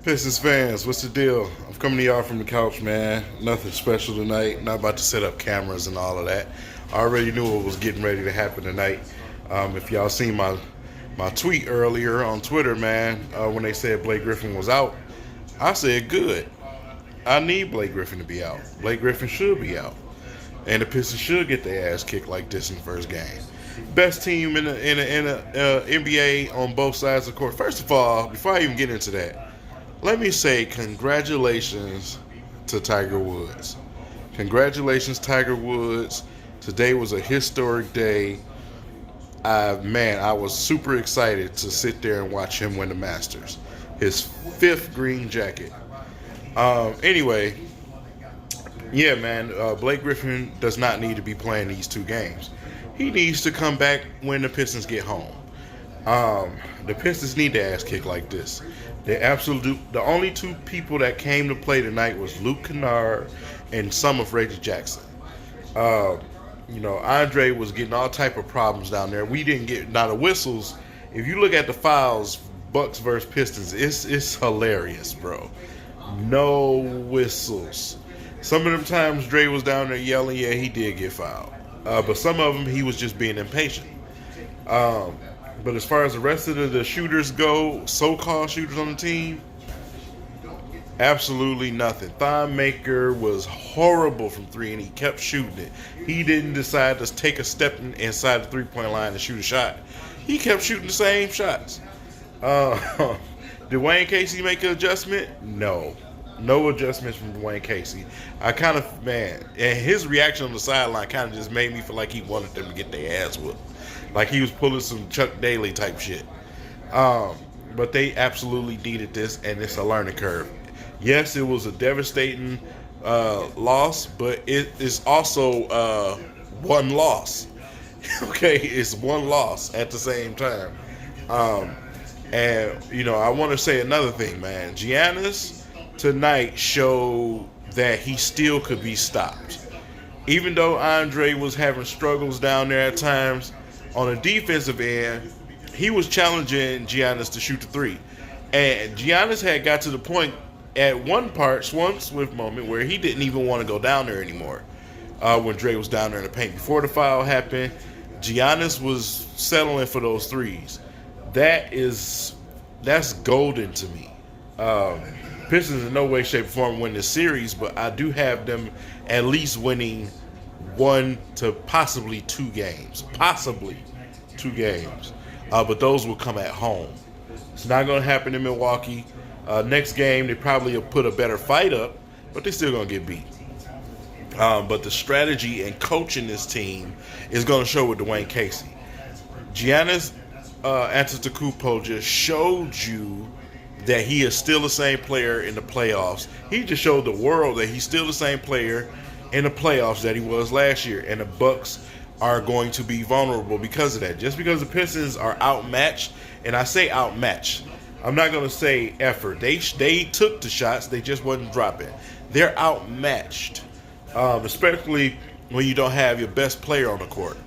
Pistons fans, what's the deal? I'm coming to y'all from the couch, man. Nothing special tonight. Not about to set up cameras and all of that. I already knew what was getting ready to happen tonight. If y'all seen my tweet earlier on Twitter, man, when they said Blake Griffin was out, I said good. I need Blake Griffin to be out. Blake Griffin should be out, and the Pistons should get their ass kicked like this in the first game. Best team in the NBA on both sides of the court. First of all, before I even get into that, let me say congratulations to Tiger Woods. Congratulations, Tiger Woods. Today was a historic day. I was super excited to sit there and watch him win the Masters. His fifth green jacket. Anyway, yeah, man, Blake Griffin does not need to be playing these two games. He needs to come back when the Pistons get home. The Pistons need to ass kick like this. The only two people that came to play tonight was Luke Kennard and some of Reggie Jackson. Andre was getting all type of problems down there. We didn't get the whistles. If you look at the files, Bucks versus Pistons, it's hilarious, bro. No whistles. Some of them times Dre was down there yelling, yeah, he did get fouled. But some of them he was just being impatient. But as far as the rest of the shooters go, so-called shooters on the team, absolutely nothing. Thon Maker was horrible from three, and he kept shooting it. He didn't decide to take a step inside the three-point line and shoot a shot. He kept shooting the same shots. Did Wayne Casey make an adjustment? No. No adjustments from Dwayne Casey. And his reaction on the sideline kind of just made me feel like he wanted them to get their ass whooped. Like he was pulling some Chuck Daly type shit. But they absolutely needed this, and it's a learning curve. Yes, it was a devastating loss, but it is also one loss. Okay, it's one loss at the same time. I want to say another thing, man. Giannis tonight showed that he still could be stopped. Even though Andre was having struggles down there at times, on a defensive end, he was challenging Giannis to shoot the three. And Giannis had got to the point at one swift moment where he didn't even want to go down there anymore. When Dre was down there in the paint. Before the foul happened, Giannis was settling for those threes. That's golden to me. Pistons in no way, shape, or form win this series, but I do have them at least winning 1 to possibly 2 games. But those will come at home. It's not going to happen in Milwaukee. Next game, they probably will put a better fight up, but they're still going to get beat. But the strategy and coaching this team is going to show with Dwayne Casey. Giannis Antetokounmpo just showed you that he is still the same player in the playoffs. He just showed the world that he's still the same player in the playoffs that he was last year. And the Bucks are going to be vulnerable because of that. Just because the Pistons are outmatched, and I say outmatched, I'm not going to say effort. They took the shots, they just wasn't dropping. They're outmatched, especially when you don't have your best player on the court.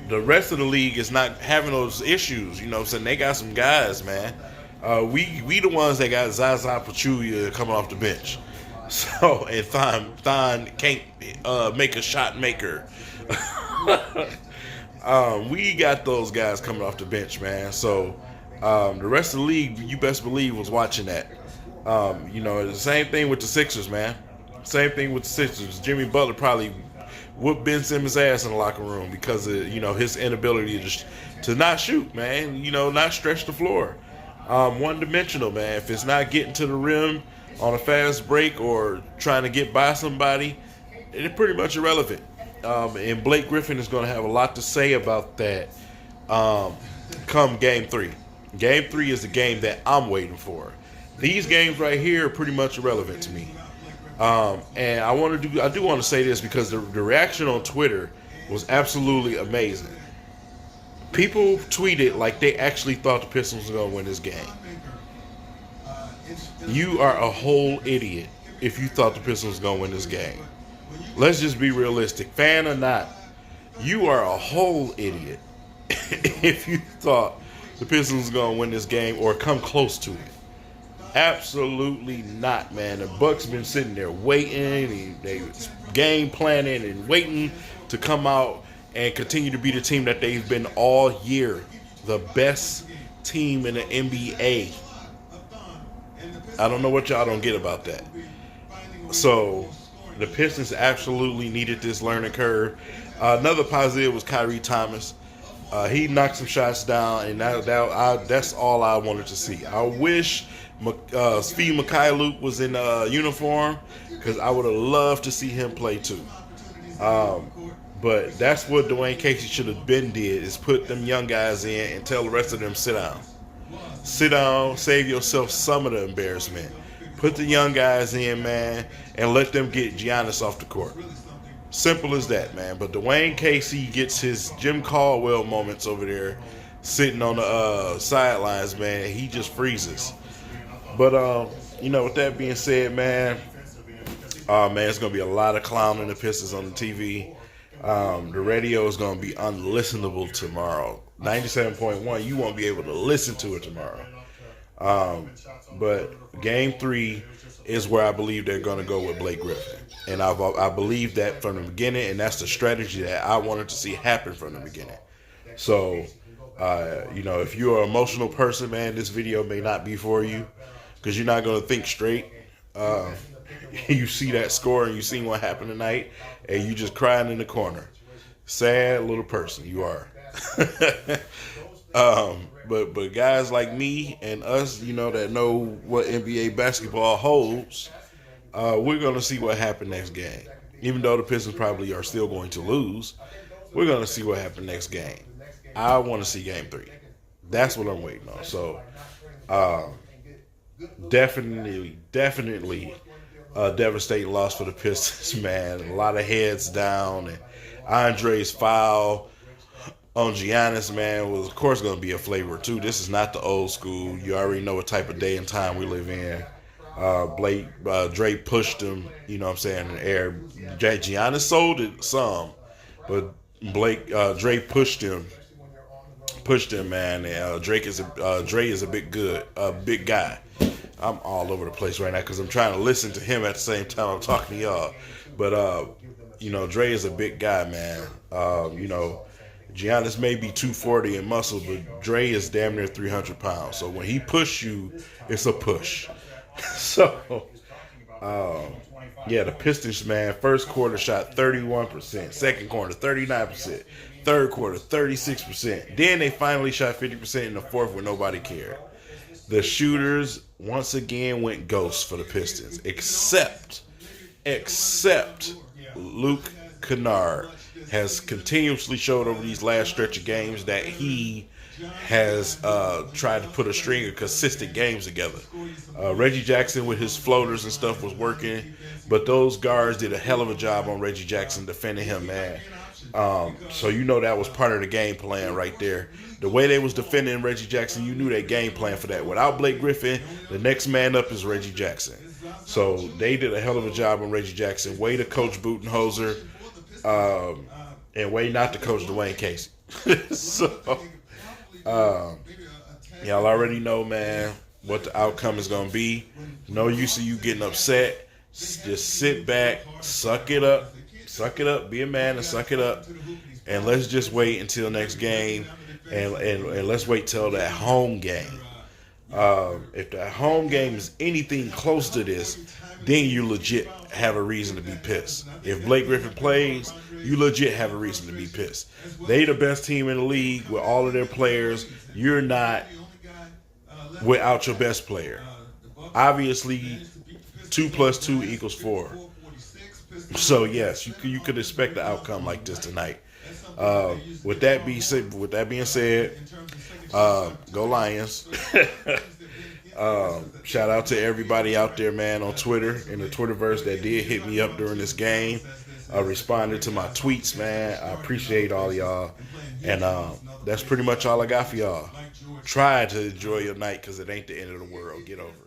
The rest of the league is not having those issues. So they got some guys, man. We the ones that got Zaza Pachulia coming off the bench. So, and Thon can't make a shot maker. We got those guys coming off the bench, man. So, the rest of the league, you best believe, was watching that. The same thing with the Sixers, man. Same thing with the Sixers. Jimmy Butler probably whooped Ben Simmons' ass in the locker room because of, his inability to not shoot, man. Not stretch the floor. One-dimensional, man. If it's not getting to the rim on a fast break or trying to get by somebody, it's pretty much irrelevant. And Blake Griffin is going to have a lot to say about that come Game 3. Game 3 is the game that I'm waiting for. These games right here are pretty much irrelevant to me. And I do want to say this because the reaction on Twitter was absolutely amazing. People tweeted like they actually thought the Pistons were going to win this game. You are a whole idiot if you thought the Pistons was going to win this game. Let's just be realistic. Fan or not, you are a whole idiot if you thought the Pistons are going to win this game or come close to it. Absolutely not, man. The Bucks been sitting there waiting, they game planning and waiting to come out and continue to be the team that they've been all year, the best team in the NBA. I don't know what y'all don't get about that. So the Pistons absolutely needed this learning curve. Another positive was Kyrie Thomas. He knocked some shots down, and that's all I wanted to see. I wish Steve Mikhailuk was in uniform, because I would have loved to see him play too. But that's what Dwayne Casey should have been did, is put them young guys in and tell the rest of them sit down. Sit down, save yourself some of the embarrassment. Put the young guys in, man, and let them get Giannis off the court. Simple as that, man. But Dwayne Casey gets his Jim Caldwell moments over there, sitting on the sidelines, man. He just freezes. But, with that being said, man, it's going to be a lot of clowning the Pistons on the TV. The radio is going to be unlistenable tomorrow. 97.1, you won't be able to listen to it tomorrow. But Game 3 is where I believe they're going to go with Blake Griffin. And I believe that from the beginning, and that's the strategy that I wanted to see happen from the beginning. So, if you're an emotional person, man, this video may not be for you, because you're not going to think straight. You see that score and you see what happened tonight, and you just crying in the corner. Sad little person you are. But guys like me and us, that know what NBA basketball holds, we're going to see what happened next game. Even though the Pistons probably are still going to lose, we're going to see what happened next game. I want to see Game 3. That's what I'm waiting on. So, definitely a devastating loss for the Pistons, man. A lot of heads down, and Andre's foul on Giannis, man, was of course going to be a flavor too. This is not the old school. You already know what type of day and time we live in. Dre pushed him, in the air. Giannis sold it some, but Dre pushed him, man. And Dre is a big guy. I'm all over the place right now because I'm trying to listen to him at the same time I'm talking to y'all. But Dre is a big guy, man. Giannis may be 240 in muscle, but Dre is damn near 300 pounds. So when he push you, it's a push. So, the Pistons, man, first quarter shot 31%, second quarter 39%, third quarter 36%. Then they finally shot 50% in the fourth when nobody cared. The shooters once again went ghost for the Pistons, except Luke Kennard has continuously showed over these last stretch of games that he has tried to put a string of consistent games together. Reggie Jackson with his floaters and stuff was working, but those guards did a hell of a job on Reggie Jackson defending him, man. So that was part of the game plan right there. The way they was defending Reggie Jackson, you knew that game plan for that. Without Blake Griffin, the next man up is Reggie Jackson. So they did a hell of a job on Reggie Jackson. Way to coach Budenholzer, and way not to coach Dwayne Casey. So, y'all already know, man, what the outcome is going to be. No use of you getting upset. Just sit back, suck it up, be a man and suck it up, and let's just wait until next game, and let's wait till that home game. If that home game is anything close to this, then you legit have a reason to be pissed. If Blake Griffin plays, you legit have a reason to be pissed. They the best team in the league with all of their players. You're not without your best player. Obviously, 2 + 2 = 4. So yes, you could expect the outcome like this tonight. With that being said, go Lions. Shout out to everybody out there, man, on Twitter, in the Twitterverse that did hit me up during this game. Responded to my tweets, man. I appreciate all y'all. And that's pretty much all I got for y'all. Try to enjoy your night because it ain't the end of the world. Get over it.